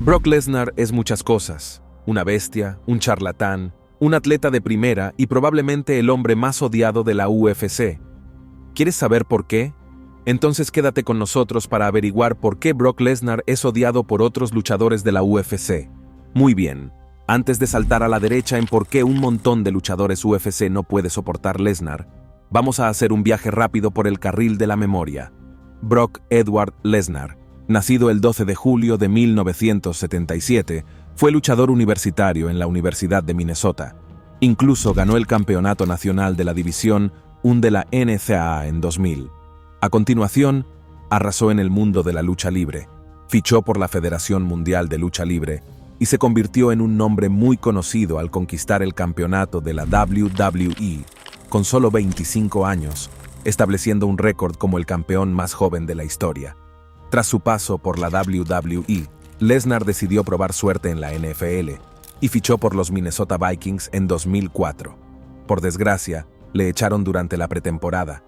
Brock Lesnar es muchas cosas: una bestia, un charlatán, un atleta de primera y probablemente el hombre más odiado de la UFC. ¿Quieres saber por qué? Entonces quédate con nosotros para averiguar por qué Brock Lesnar es odiado por otros luchadores de la UFC. Muy bien, antes de saltar a la derecha en por qué un montón de luchadores UFC no puede soportar Lesnar, vamos a hacer un viaje rápido por el carril de la memoria. Brock Edward Lesnar, nacido el 12 de julio de 1977, fue luchador universitario en la Universidad de Minnesota. Incluso ganó el campeonato nacional de la división 1 de la NCAA en 2000. A continuación, arrasó en el mundo de la lucha libre, fichó por la Federación Mundial de Lucha Libre y se convirtió en un nombre muy conocido al conquistar el campeonato de la WWE con solo 25 años, estableciendo un récord como el campeón más joven de la historia. Tras su paso por la WWE, Lesnar decidió probar suerte en la NFL y fichó por los Minnesota Vikings en 2004. Por desgracia, le echaron durante la pretemporada,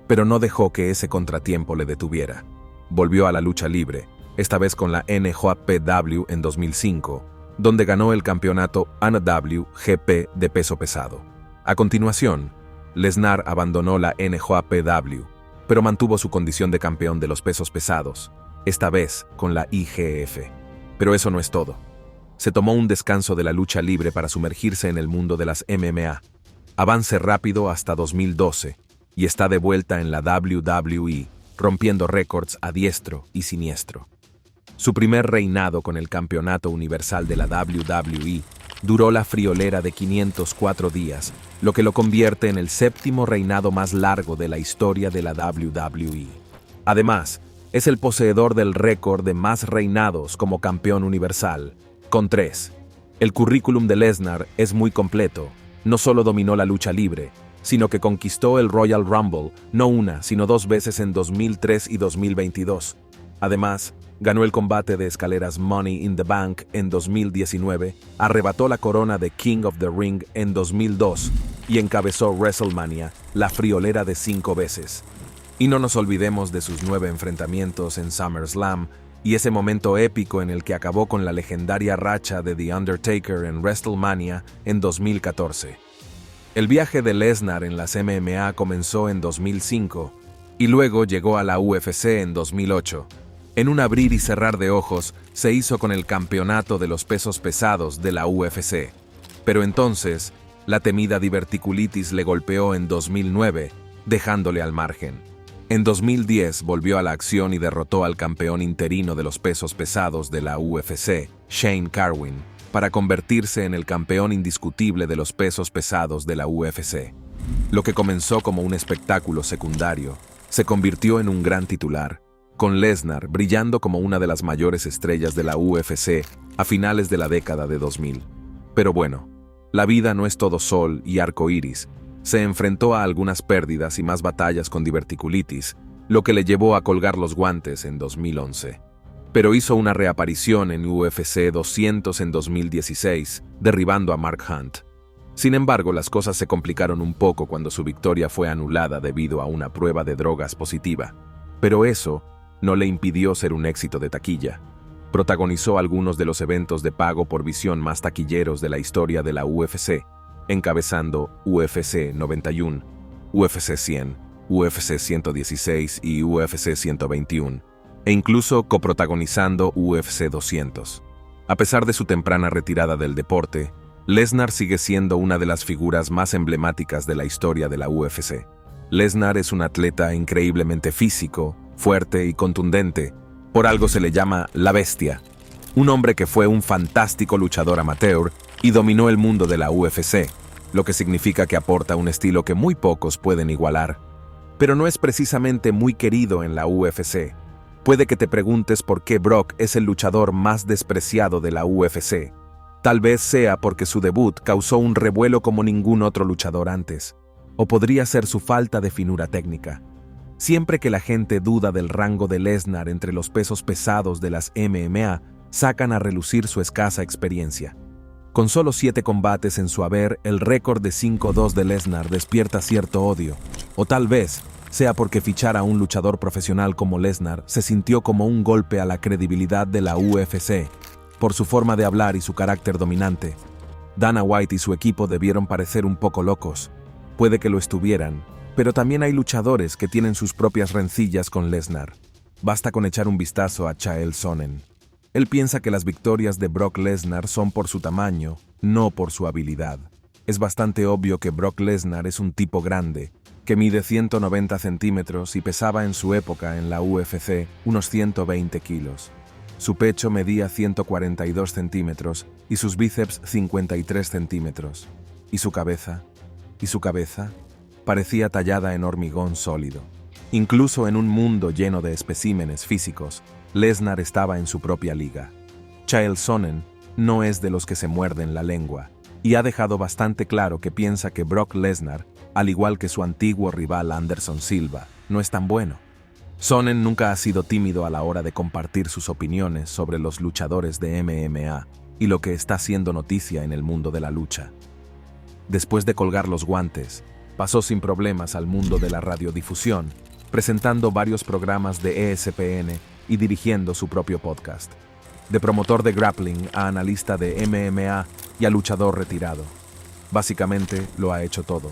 pero no dejó que ese contratiempo le detuviera. Volvió a la lucha libre, esta vez con la NJPW en 2005, donde ganó el campeonato NWGP de peso pesado. A continuación, Lesnar abandonó la NJPW, pero mantuvo su condición de campeón de los pesos pesados, esta vez con la IGF. Pero eso no es todo. Se tomó un descanso de la lucha libre para sumergirse en el mundo de las MMA. Avance rápido hasta 2012, y está de vuelta en la WWE, rompiendo récords a diestro y siniestro. Su primer reinado con el campeonato universal de la WWE duró la friolera de 504 días, lo que lo convierte en el séptimo reinado más largo de la historia de la WWE. Además, es el poseedor del récord de más reinados como campeón universal, con 3. El currículum de Lesnar es muy completo. No solo dominó la lucha libre, sino que conquistó el Royal Rumble no una, sino 2 veces en 2003 y 2022. Además, ganó el combate de escaleras Money in the Bank en 2019, arrebató la corona de King of the Ring en 2002 y encabezó WrestleMania, la friolera de 5 veces. Y no nos olvidemos de sus 9 enfrentamientos en SummerSlam y ese momento épico en el que acabó con la legendaria racha de The Undertaker en WrestleMania en 2014. El viaje de Lesnar en las MMA comenzó en 2005 y luego llegó a la UFC en 2008. En un abrir y cerrar de ojos, se hizo con el campeonato de los pesos pesados de la UFC. Pero entonces, la temida diverticulitis le golpeó en 2009, dejándole al margen. En 2010 volvió a la acción y derrotó al campeón interino de los pesos pesados de la UFC, Shane Carwin, para convertirse en el campeón indiscutible de los pesos pesados de la UFC. Lo que comenzó como un espectáculo secundario, se convirtió en un gran titular, con Lesnar brillando como una de las mayores estrellas de la UFC a finales de la década de 2000. Pero bueno, la vida no es todo sol y arco iris. Se enfrentó a algunas pérdidas y más batallas con diverticulitis, lo que le llevó a colgar los guantes en 2011. Pero hizo una reaparición en UFC 200 en 2016, derribando a Mark Hunt. Sin embargo, las cosas se complicaron un poco cuando su victoria fue anulada debido a una prueba de drogas positiva. Pero eso no le impidió ser un éxito de taquilla. Protagonizó algunos de los eventos de pago por visión más taquilleros de la historia de la UFC, encabezando UFC 91, UFC 100, UFC 116 y UFC 121, e incluso coprotagonizando UFC 200. A pesar de su temprana retirada del deporte, Lesnar sigue siendo una de las figuras más emblemáticas de la historia de la UFC. Lesnar es un atleta increíblemente físico, fuerte y contundente. Por algo se le llama la bestia. Un hombre que fue un fantástico luchador amateur y dominó el mundo de la UFC, lo que significa que aporta un estilo que muy pocos pueden igualar. Pero no es precisamente muy querido en la UFC. Puede que te preguntes por qué Brock es el luchador más despreciado de la UFC. Tal vez sea porque su debut causó un revuelo como ningún otro luchador antes. O podría ser su falta de finura técnica. Siempre que la gente duda del rango de Lesnar entre los pesos pesados de las MMA, sacan a relucir su escasa experiencia. Con solo 7 combates en su haber, el récord de 5-2 de Lesnar despierta cierto odio. O tal vez sea porque fichar a un luchador profesional como Lesnar se sintió como un golpe a la credibilidad de la UFC. por su forma de hablar y su carácter dominante. Dana White y su equipo debieron parecer un poco locos. Puede que lo estuvieran, pero también hay luchadores que tienen sus propias rencillas con Lesnar. Basta con echar un vistazo a Chael Sonnen. Él piensa que las victorias de Brock Lesnar son por su tamaño, no por su habilidad. Es bastante obvio que Brock Lesnar es un tipo grande, que mide 190 centímetros y pesaba en su época en la UFC unos 120 kilos. Su pecho medía 142 centímetros y sus bíceps 53 centímetros. ¿Y su cabeza? Parecía tallada en hormigón sólido. Incluso en un mundo lleno de especímenes físicos, Lesnar estaba en su propia liga. Chael Sonnen no es de los que se muerden la lengua, y ha dejado bastante claro que piensa que Brock Lesnar, al igual que su antiguo rival Anderson Silva, no es tan bueno. Sonnen nunca ha sido tímido a la hora de compartir sus opiniones sobre los luchadores de MMA y lo que está haciendo noticia en el mundo de la lucha. Después de colgar los guantes, pasó sin problemas al mundo de la radiodifusión, presentando varios programas de ESPN y dirigiendo su propio podcast. De promotor de grappling a analista de MMA y a luchador retirado. Básicamente lo ha hecho todo.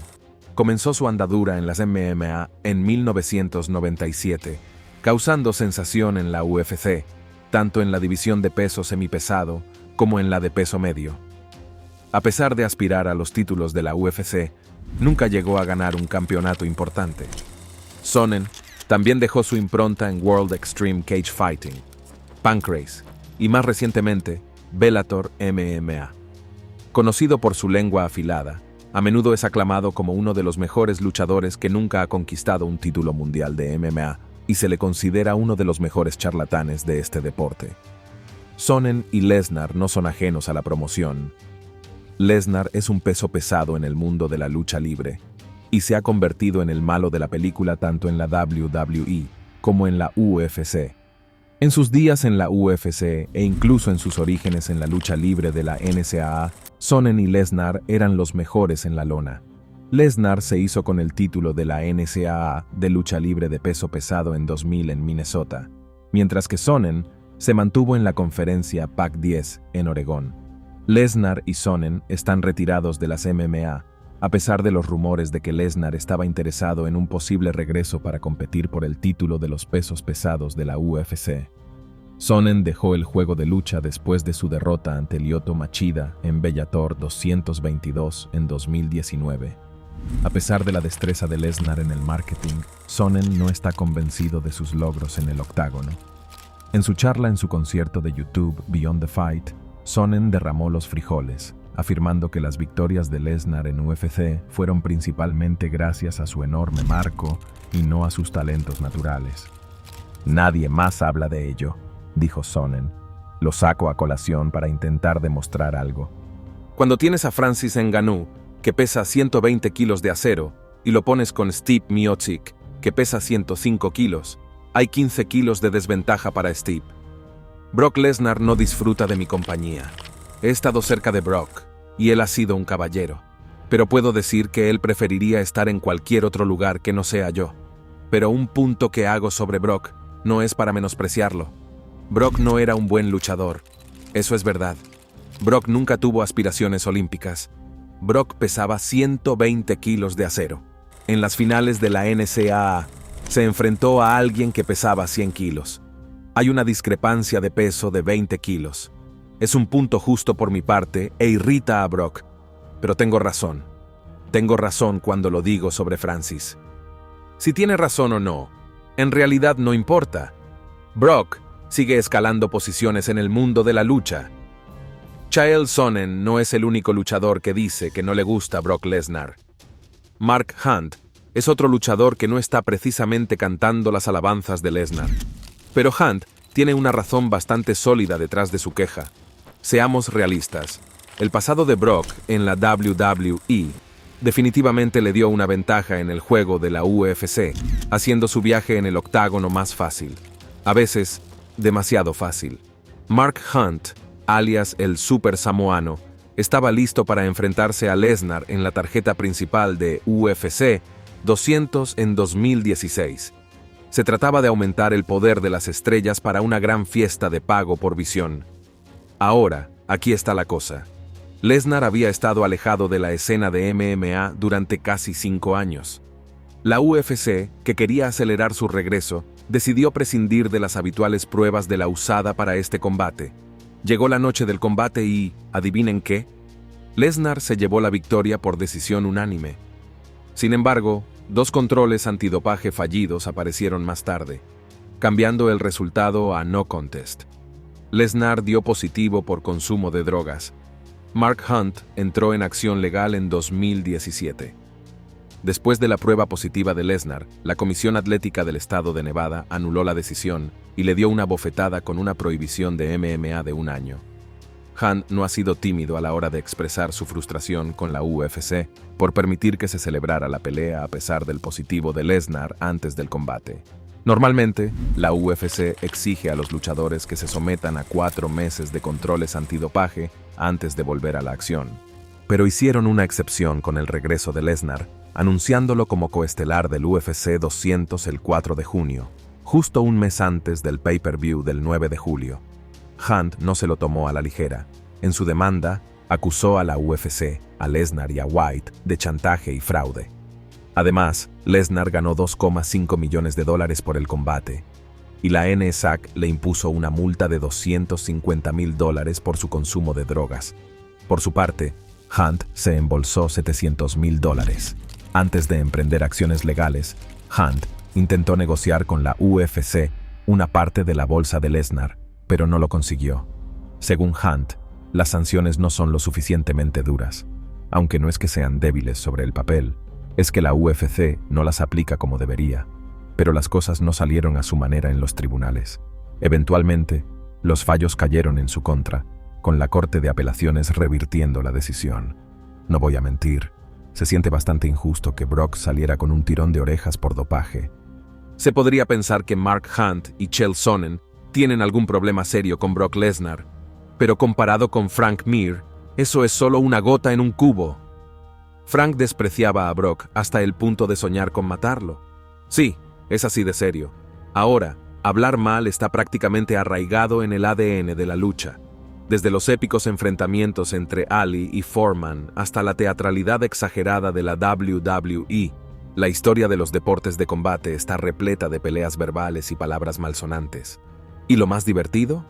Comenzó su andadura en las MMA en 1997, causando sensación en la UFC, tanto en la división de peso semipesado como en la de peso medio. A pesar de aspirar a los títulos de la UFC, nunca llegó a ganar un campeonato importante. Sonnen también dejó su impronta en World Extreme Cage Fighting, Pancrase y más recientemente Bellator MMA. Conocido por su lengua afilada, a menudo es aclamado como uno de los mejores luchadores que nunca ha conquistado un título mundial de MMA y se le considera uno de los mejores charlatanes de este deporte. Sonnen y Lesnar no son ajenos a la promoción. Lesnar es un peso pesado en el mundo de la lucha libre y se ha convertido en el malo de la película tanto en la WWE como en la UFC. En sus días en la UFC e incluso en sus orígenes en la lucha libre de la NCAA, Sonnen y Lesnar eran los mejores en la lona. Lesnar se hizo con el título de la NCAA de lucha libre de peso pesado en 2000 en Minnesota, mientras que Sonnen se mantuvo en la conferencia Pac-10 en Oregón. Lesnar y Sonnen están retirados de las MMA, a pesar de los rumores de que Lesnar estaba interesado en un posible regreso para competir por el título de los pesos pesados de la UFC. Sonnen dejó el juego de lucha después de su derrota ante Lyoto Machida en Bellator 222 en 2019. A pesar de la destreza de Lesnar en el marketing, Sonnen no está convencido de sus logros en el octágono. En su charla en su concierto de YouTube Beyond the Fight, Sonnen derramó los frijoles, afirmando que las victorias de Lesnar en UFC fueron principalmente gracias a su enorme marco y no a sus talentos naturales. Nadie más habla de ello, dijo Sonnen. Lo saco a colación para intentar demostrar algo. Cuando tienes a Francis Ngannou, que pesa 120 kilos de acero, y lo pones con Stipe Miocic, que pesa 105 kilos, hay 15 kilos de desventaja para Stipe. Brock Lesnar no disfruta de mi compañía. He estado cerca de Brock, y él ha sido un caballero. Pero puedo decir que él preferiría estar en cualquier otro lugar que no sea yo. Pero un punto que hago sobre Brock no es para menospreciarlo. Brock no era un buen luchador. Eso es verdad. Brock nunca tuvo aspiraciones olímpicas. Brock pesaba 120 kilos de acero. En las finales de la NCAA, se enfrentó a alguien que pesaba 100 kilos. Hay una discrepancia de peso de 20 kilos. Es un punto justo por mi parte e irrita a Brock. Pero tengo razón. Tengo razón cuando lo digo sobre Francis. Si tiene razón o no, en realidad no importa. Brock sigue escalando posiciones en el mundo de la lucha. Chael Sonnen no es el único luchador que dice que no le gusta Brock Lesnar. Mark Hunt es otro luchador que no está precisamente cantando las alabanzas de Lesnar. Pero Hunt tiene una razón bastante sólida detrás de su queja. Seamos realistas. El pasado de Brock en la WWE definitivamente le dio una ventaja en el juego de la UFC, haciendo su viaje en el octágono más fácil. A veces, demasiado fácil. Mark Hunt, alias el Super Samoano, estaba listo para enfrentarse a Lesnar en la tarjeta principal de UFC 200 en 2016. Se trataba de aumentar el poder de las estrellas para una gran fiesta de pago por visión. Ahora, aquí está la cosa. Lesnar había estado alejado de la escena de MMA durante casi 5 años. La UFC, que quería acelerar su regreso, decidió prescindir de las habituales pruebas de la USADA para este combate. Llegó la noche del combate y, ¿adivinen qué? Lesnar se llevó la victoria por decisión unánime. Sin embargo, 2 controles antidopaje fallidos aparecieron más tarde, cambiando el resultado a no contest. Lesnar dio positivo por consumo de drogas. Mark Hunt entró en acción legal en 2017. Después de la prueba positiva de Lesnar, la Comisión Atlética del Estado de Nevada anuló la decisión y le dio una bofetada con una prohibición de MMA de 1 año. Hunt no ha sido tímido a la hora de expresar su frustración con la UFC por permitir que se celebrara la pelea a pesar del positivo de Lesnar antes del combate. Normalmente, la UFC exige a los luchadores que se sometan a 4 meses de controles antidopaje antes de volver a la acción. Pero hicieron una excepción con el regreso de Lesnar, anunciándolo como coestelar del UFC 200 el 4 de junio, justo un mes antes del pay-per-view del 9 de julio. Hunt no se lo tomó a la ligera. En su demanda, acusó a la UFC, a Lesnar y a White de chantaje y fraude. Además, Lesnar ganó $2,5 millones por el combate, y la NSAC le impuso una multa de $250,000 por su consumo de drogas. Por su parte, Hunt se embolsó $700,000. Antes de emprender acciones legales, Hunt intentó negociar con la UFC una parte de la bolsa de Lesnar, pero no lo consiguió. Según Hunt, las sanciones no son lo suficientemente duras, aunque no es que sean débiles sobre el papel, es que la UFC no las aplica como debería, pero las cosas no salieron a su manera en los tribunales. Eventualmente, los fallos cayeron en su contra, con la Corte de Apelaciones revirtiendo la decisión. No voy a mentir, se siente bastante injusto que Brock saliera con un tirón de orejas por dopaje. Se podría pensar que Mark Hunt y Chael Sonnen tienen algún problema serio con Brock Lesnar, pero comparado con Frank Mir, eso es solo una gota en un cubo. Frank despreciaba a Brock hasta el punto de soñar con matarlo. Sí, es así de serio. Ahora, hablar mal está prácticamente arraigado en el ADN de la lucha. Desde los épicos enfrentamientos entre Ali y Foreman hasta la teatralidad exagerada de la WWE, la historia de los deportes de combate está repleta de peleas verbales y palabras malsonantes. ¿Y lo más divertido?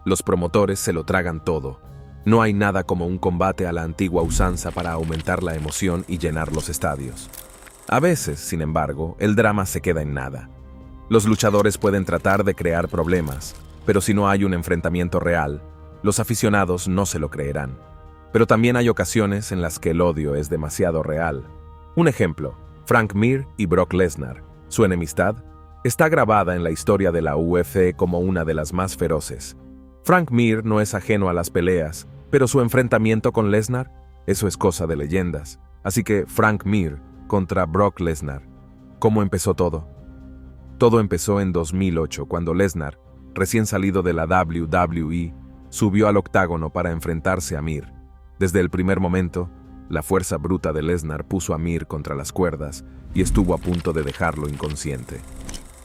Los promotores se lo tragan todo. No hay nada como un combate a la antigua usanza para aumentar la emoción y llenar los estadios. A veces, sin embargo, el drama se queda en nada. Los luchadores pueden tratar de crear problemas, pero si no hay un enfrentamiento real, los aficionados no se lo creerán. Pero también hay ocasiones en las que el odio es demasiado real. Un ejemplo, Frank Mir y Brock Lesnar. Su enemistad está grabada en la historia de la UFC como una de las más feroces. Frank Mir no es ajeno a las peleas, pero su enfrentamiento con Lesnar, eso es cosa de leyendas. Así que Frank Mir contra Brock Lesnar. ¿Cómo empezó todo? Todo empezó en 2008, cuando Lesnar, recién salido de la WWE, subió al octágono para enfrentarse a Mir. Desde el primer momento, la fuerza bruta de Lesnar puso a Mir contra las cuerdas y estuvo a punto de dejarlo inconsciente.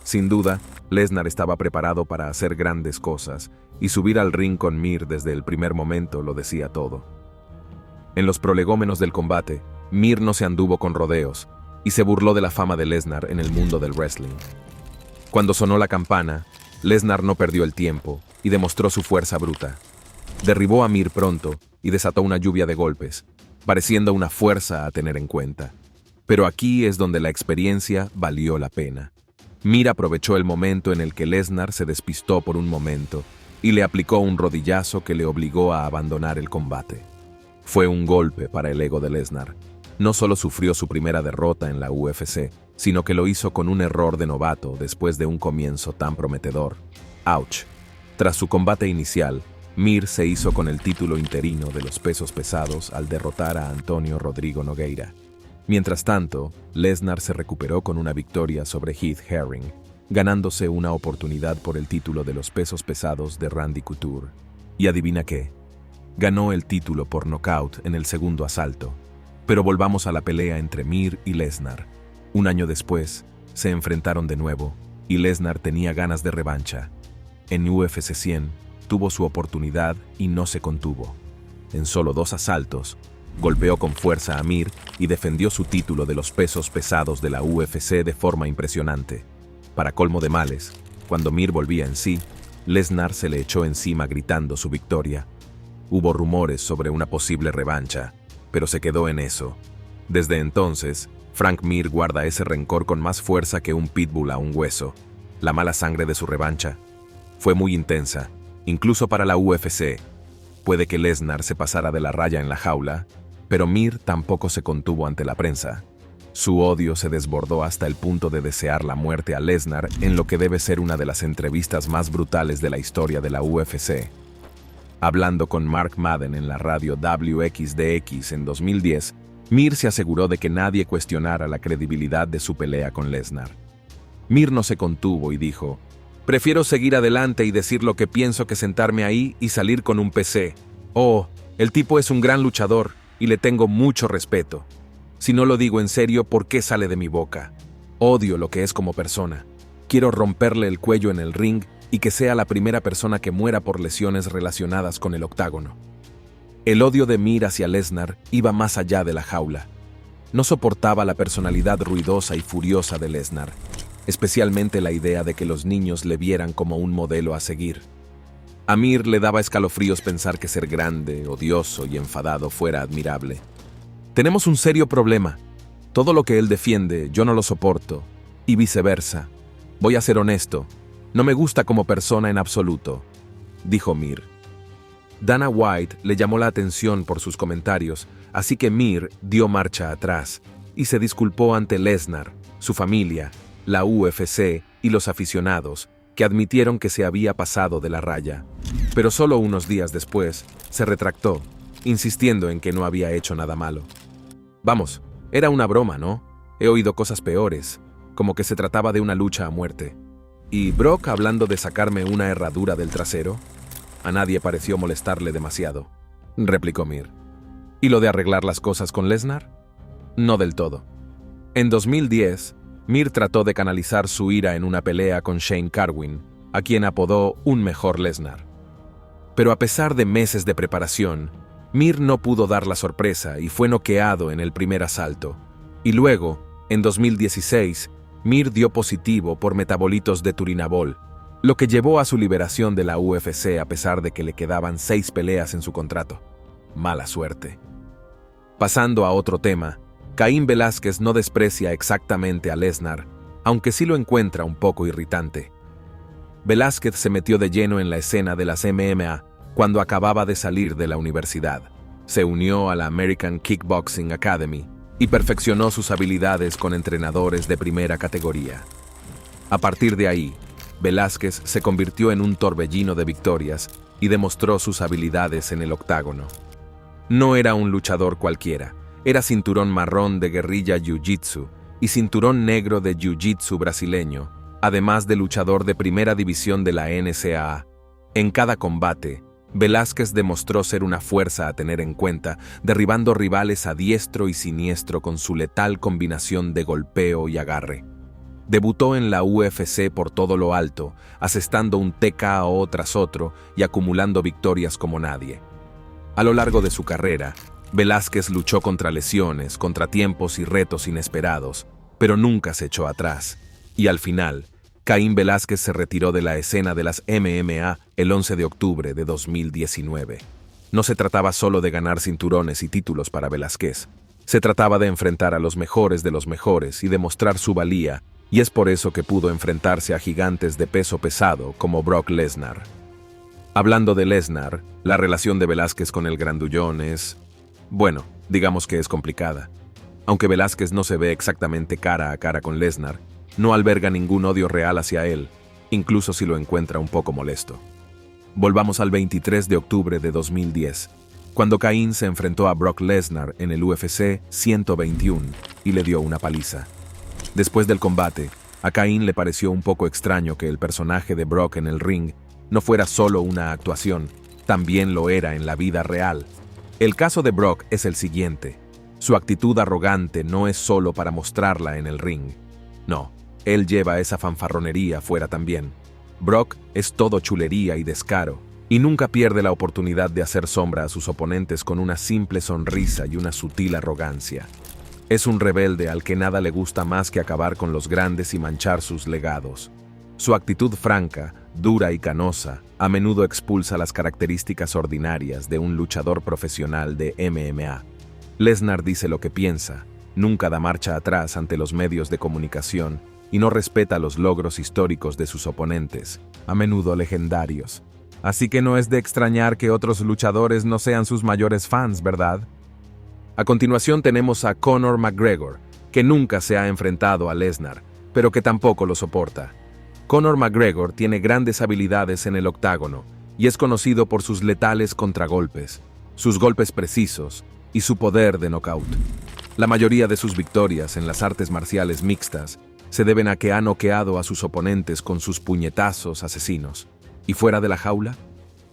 Sin duda, Lesnar estaba preparado para hacer grandes cosas, y subir al ring con Mir desde el primer momento lo decía todo. En los prolegómenos del combate, Mir no se anduvo con rodeos, y se burló de la fama de Lesnar en el mundo del wrestling. Cuando sonó la campana, Lesnar no perdió el tiempo y demostró su fuerza bruta. Derribó a Mir pronto y desató una lluvia de golpes, pareciendo una fuerza a tener en cuenta. Pero aquí es donde la experiencia valió la pena. Mir aprovechó el momento en el que Lesnar se despistó por un momento y le aplicó un rodillazo que le obligó a abandonar el combate. Fue un golpe para el ego de Lesnar. No solo sufrió su primera derrota en la UFC, sino que lo hizo con un error de novato después de un comienzo tan prometedor. ¡Ouch! Tras su combate inicial, Mir se hizo con el título interino de los pesos pesados al derrotar a Antonio Rodrigo Nogueira. Mientras tanto, Lesnar se recuperó con una victoria sobre Heath Herring, ganándose una oportunidad por el título de los pesos pesados de Randy Couture. Y adivina qué, ganó el título por nocaut en el segundo asalto. Pero volvamos a la pelea entre Mir y Lesnar. Un año después, se enfrentaron de nuevo, y Lesnar tenía ganas de revancha. En UFC 100, tuvo su oportunidad y no se contuvo. En solo 2 asaltos, golpeó con fuerza a Mir y defendió su título de los pesos pesados de la UFC de forma impresionante. Para colmo de males, cuando Mir volvía en sí, Lesnar se le echó encima gritando su victoria. Hubo rumores sobre una posible revancha, pero se quedó en eso. Desde entonces, Frank Mir guarda ese rencor con más fuerza que un pitbull a un hueso. La mala sangre de su revancha fue muy intensa, incluso para la UFC. Puede que Lesnar se pasara de la raya en la jaula, pero Mir tampoco se contuvo ante la prensa. Su odio se desbordó hasta el punto de desear la muerte a Lesnar en lo que debe ser una de las entrevistas más brutales de la historia de la UFC. Hablando con Mark Madden en la radio WXDX en 2010, Mir se aseguró de que nadie cuestionara la credibilidad de su pelea con Lesnar. Mir no se contuvo y dijo: «Prefiero seguir adelante y decir lo que pienso que sentarme ahí y salir con un PC. Oh, el tipo es un gran luchador y le tengo mucho respeto. Si no lo digo en serio, ¿por qué sale de mi boca? Odio lo que es como persona. Quiero romperle el cuello en el ring y que sea la primera persona que muera por lesiones relacionadas con el octágono». El odio de Mir hacia Lesnar iba más allá de la jaula. No soportaba la personalidad ruidosa y furiosa de Lesnar, especialmente la idea de que los niños le vieran como un modelo a seguir. A Mir le daba escalofríos pensar que ser grande, odioso y enfadado fuera admirable. Tenemos un serio problema. Todo lo que él defiende, yo no lo soporto, y viceversa. Voy a ser honesto, no me gusta como persona en absoluto, dijo Mir. Dana White le llamó la atención por sus comentarios, así que Mir dio marcha atrás y se disculpó ante Lesnar, su familia, la UFC y los aficionados, que admitieron que se había pasado de la raya. Pero solo unos días después, se retractó, insistiendo en que no había hecho nada malo. Vamos, era una broma, ¿no? He oído cosas peores, como que se trataba de una lucha a muerte. ¿Y Brock hablando de sacarme una herradura del trasero? A nadie pareció molestarle demasiado, replicó Mir. ¿Y lo de arreglar las cosas con Lesnar? No del todo. En 2010, Mir trató de canalizar su ira en una pelea con Shane Carwin, a quien apodó un mejor Lesnar. Pero a pesar de meses de preparación, Mir no pudo dar la sorpresa y fue noqueado en el primer asalto. Y luego, en 2016, Mir dio positivo por metabolitos de turinabol, lo que llevó a su liberación de la UFC a pesar de que le quedaban 6 peleas en su contrato. Mala suerte. Pasando a otro tema, Caín Velázquez no desprecia exactamente a Lesnar, aunque sí lo encuentra un poco irritante. Velázquez se metió de lleno en la escena de las MMA cuando acababa de salir de la universidad. Se unió a la American Kickboxing Academy y perfeccionó sus habilidades con entrenadores de primera categoría. A partir de ahí, Velázquez se convirtió en un torbellino de victorias y demostró sus habilidades en el octágono. No era un luchador cualquiera, era cinturón marrón de guerrilla jiu-jitsu y cinturón negro de jiu-jitsu brasileño, además de luchador de primera división de la NCAA. En cada combate, Velázquez demostró ser una fuerza a tener en cuenta, derribando rivales a diestro y siniestro con su letal combinación de golpeo y agarre. Debutó en la UFC por todo lo alto, asestando un TKO tras otro y acumulando victorias como nadie. A lo largo de su carrera, Velázquez luchó contra lesiones, contratiempos y retos inesperados, pero nunca se echó atrás. Y al final, Caín Velázquez se retiró de la escena de las MMA el 11 de octubre de 2019. No se trataba solo de ganar cinturones y títulos para Velázquez. Se trataba de enfrentar a los mejores de los mejores y demostrar su valía, y es por eso que pudo enfrentarse a gigantes de peso pesado como Brock Lesnar. Hablando de Lesnar, la relación de Velázquez con el grandullón es, bueno, digamos que es complicada. Aunque Velázquez no se ve exactamente cara a cara con Lesnar, no alberga ningún odio real hacia él, incluso si lo encuentra un poco molesto. Volvamos al 23 de octubre de 2010, cuando Caín se enfrentó a Brock Lesnar en el UFC 121 y le dio una paliza. Después del combate, a Caín le pareció un poco extraño que el personaje de Brock en el ring no fuera solo una actuación, también lo era en la vida real. El caso de Brock es el siguiente. Su actitud arrogante no es solo para mostrarla en el ring. No, él lleva esa fanfarronería fuera también. Brock es todo chulería y descaro, y nunca pierde la oportunidad de hacer sombra a sus oponentes con una simple sonrisa y una sutil arrogancia. Es un rebelde al que nada le gusta más que acabar con los grandes y manchar sus legados. Su actitud franca, dura y canosa, a menudo expulsa las características ordinarias de un luchador profesional de MMA. Lesnar dice lo que piensa, nunca da marcha atrás ante los medios de comunicación y no respeta los logros históricos de sus oponentes, a menudo legendarios. Así que no es de extrañar que otros luchadores no sean sus mayores fans, ¿verdad? A continuación tenemos a Conor McGregor, que nunca se ha enfrentado a Lesnar, pero que tampoco lo soporta. Conor McGregor tiene grandes habilidades en el octágono y es conocido por sus letales contragolpes, sus golpes precisos y su poder de knockout. La mayoría de sus victorias en las artes marciales mixtas se deben a que ha noqueado a sus oponentes con sus puñetazos asesinos. ¿Y fuera de la jaula?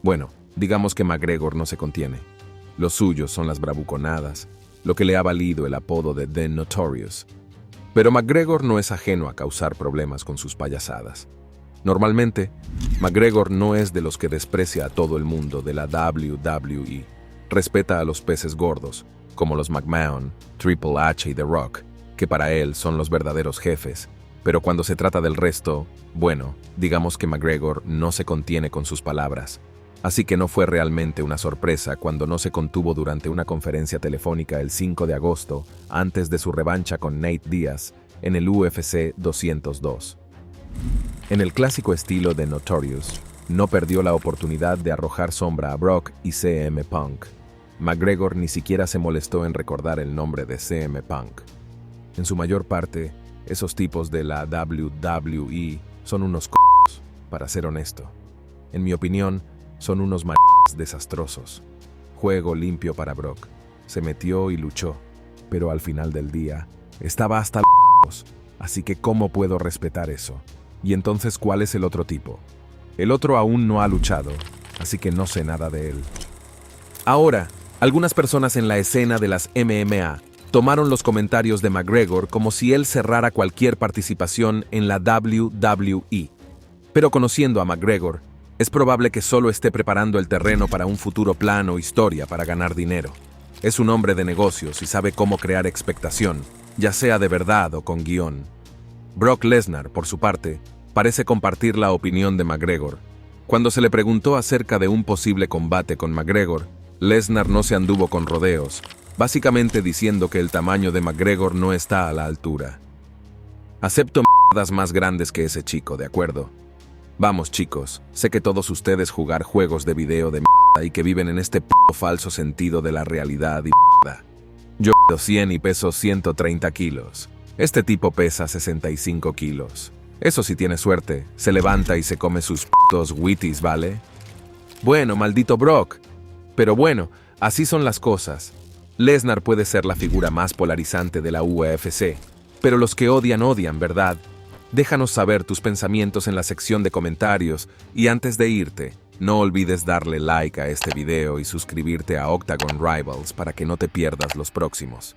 Bueno, digamos que McGregor no se contiene. Los suyos son las bravuconadas, lo que le ha valido el apodo de The Notorious. Pero McGregor no es ajeno a causar problemas con sus payasadas. Normalmente, McGregor no es de los que desprecia a todo el mundo de la WWE. Respeta a los peces gordos, como los McMahon, Triple H y The Rock, que para él son los verdaderos jefes. Pero cuando se trata del resto, bueno, digamos que McGregor no se contiene con sus palabras. Así que no fue realmente una sorpresa cuando no se contuvo durante una conferencia telefónica el 5 de agosto, antes de su revancha con Nate Diaz, en el UFC 202. En el clásico estilo de Notorious, no perdió la oportunidad de arrojar sombra a Brock y CM Punk. McGregor ni siquiera se molestó en recordar el nombre de CM Punk. En su mayor parte, esos tipos de la WWE son unos c***os, para ser honesto. En mi opinión, son unos desastrosos. Juego limpio para Brock. Se metió y luchó, pero al final del día, estaba hasta los así que ¿cómo puedo respetar eso? Y entonces, ¿cuál es el otro tipo? El otro aún no ha luchado, así que no sé nada de él. Ahora, algunas personas en la escena de las MMA tomaron los comentarios de McGregor como si él cerrara cualquier participación en la WWE. Pero conociendo a McGregor, es probable que solo esté preparando el terreno para un futuro plan o historia para ganar dinero. Es un hombre de negocios y sabe cómo crear expectación, ya sea de verdad o con guión. Brock Lesnar, por su parte, parece compartir la opinión de McGregor. Cuando se le preguntó acerca de un posible combate con McGregor, Lesnar no se anduvo con rodeos, básicamente diciendo que el tamaño de McGregor no está a la altura. Acepto mierdas más grandes que ese chico, ¿de acuerdo? Vamos chicos, sé que todos ustedes jugar juegos de video de mierda y que viven en este falso sentido de la realidad y mierda. Yo peso 100 y peso 130 kilos. Este tipo pesa 65 kilos. Eso si tiene suerte, se levanta y se come sus Wheaties, ¿vale? Bueno, maldito Brock. Pero bueno, así son las cosas. Lesnar puede ser la figura más polarizante de la UFC, pero los que odian, odian, ¿verdad? Déjanos saber tus pensamientos en la sección de comentarios y antes de irte, no olvides darle like a este video y suscribirte a Octagon Rivals para que no te pierdas los próximos.